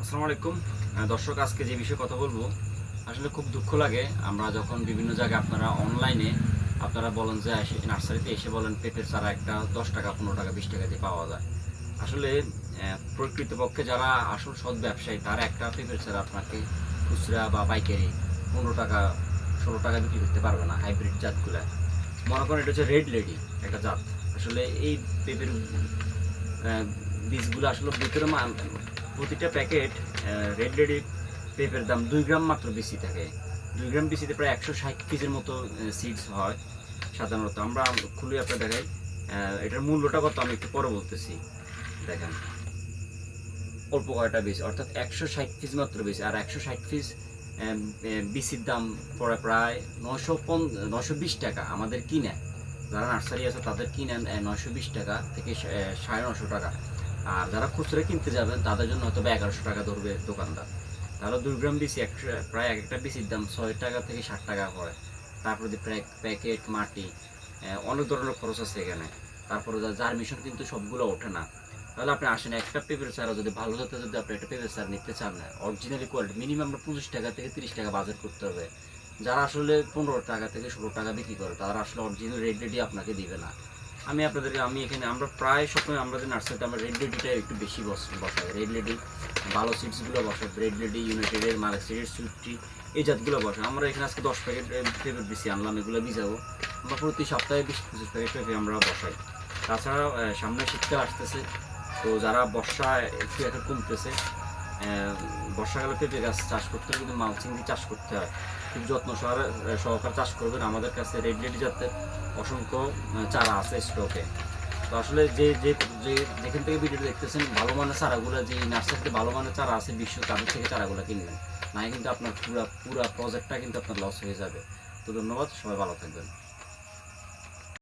আসসালামু আলাইকুম দর্শক, আজকে যে বিষয়ে কথা বলবো আসলে খুব দুঃখ লাগে। আমরা যখন বিভিন্ন জায়গায় আপনারা অনলাইনে আপনারা বলেন যে নার্সারিতে এসে বলেন পেঁপের চারা একটা 10 টাকা 15 টাকা 20 টাকা দিয়ে পাওয়া যায়। আসলে প্রকৃতপক্ষে যারা আসল সৎ ব্যবসায়ী তারা একটা পেঁপের চারা আপনাকে খুচরা বা পাইকারি 15 টাকা 16 টাকা বিক্রি করতে পারবে না। হাইব্রিড জাতগুলা মনে করেন এটা হচ্ছে রেড লেডি একটা জাত। আসলে এই পেঁপের বীজগুলো আসলে ভিতরে প্রতিটা প্যাকেট রেড লেডি পেঁপের দাম 2 গ্রাম মাত্র বেশি থাকে। 2 গ্রাম বেশিতে প্রায় 160 পিসের মতো সিডস হয় সাধারণত। আমরা খুলে আপনার দেখাই এটার মূল্যটা কত আমি একটু পরে বলতেছি। দেখেন অল্প কয়টা বীজ, অর্থাৎ 160 পিস মাত্র বীজ, আর 160 পিস বিসির দাম পড়ে প্রায় 920 টাকা আমাদের কিনে। যারা নার্সারি আছে তাদের কিনেন 920 টাকা থেকে 950 টাকা। আর যারা খুচরা কিনতে যাবেন তাদের জন্য হয়তো 1100 টাকা ধরবে দোকানদার। তাহলে 2 গ্রাম বিসি প্রায় এক একটা বিসির দাম 6 টাকা থেকে 60 টাকা পড়ে। তারপরে প্যাকেট মাটি অনেক ধরনের খরচ আছে এখানে। তারপরে জার্মিশন কিন্তু সবগুলো ওঠে না। তাহলে আপনি আসেন একটা পেঁপের চারা যদি ভালো জাতের যদি আপনি একটা পেঁপের চারা নিতে চান না, অরিজিনালি কোয়ালিটি মিনিমাম 25 টাকা থেকে 30 টাকা বাজার করতে হবে। যারা আসলে 15 টাকা থেকে 16 টাকা বিক্রি করে তারা আসলে অরিজিনাল রেড লেডি আপনাকে দিবে না। আমি এখানে আমরা প্রায় সময় আমাদের নার্সারিতে আমরা রেড লেডিটা একটু বেশি বসাই। রেড লেডি ভালো সিডসগুলো বসাই, রেড লেডি ইউনাইটেডের মার্কসিডের সুইটটি এই জাতগুলো বসাই। আমরা এখানে আজকে 10 প্যাকেট পেঁপের বেশি আনলাম, এগুলো ভিজাবো। আমরা প্রতি সপ্তাহে 20-25 প্যাকেট পেঁপে আমরা বসাই। তাছাড়া সামনে শীতকাল আসতেছে, তো যারা বর্ষা একটু এখন কমতেছে, বর্ষাকালে পেঁপে গাছ চাষ করতে হলে কিন্তু মালচিং দিয়ে চাষ করতে হয়। খুব যত্ন সহকারে চাষ করবেন। আমাদের কাছে রেড লেডি জাতের অসংখ্য চারা আছে স্টকে। তো আসলে যে যে যে যেখান থেকে ভিডিওটা দেখতেছেন ভালো মানের চারাগুলো, যে নার্সারিতে ভালো মানের চারা আছে বিশ্ব, তাদের থেকে চারাগুলো কিনবেন। নাই কিন্তু আপনার পুরা প্রজেক্টটা কিন্তু আপনার লস হয়ে যাবে। তো ধন্যবাদ, সবাই ভালো থাকবেন।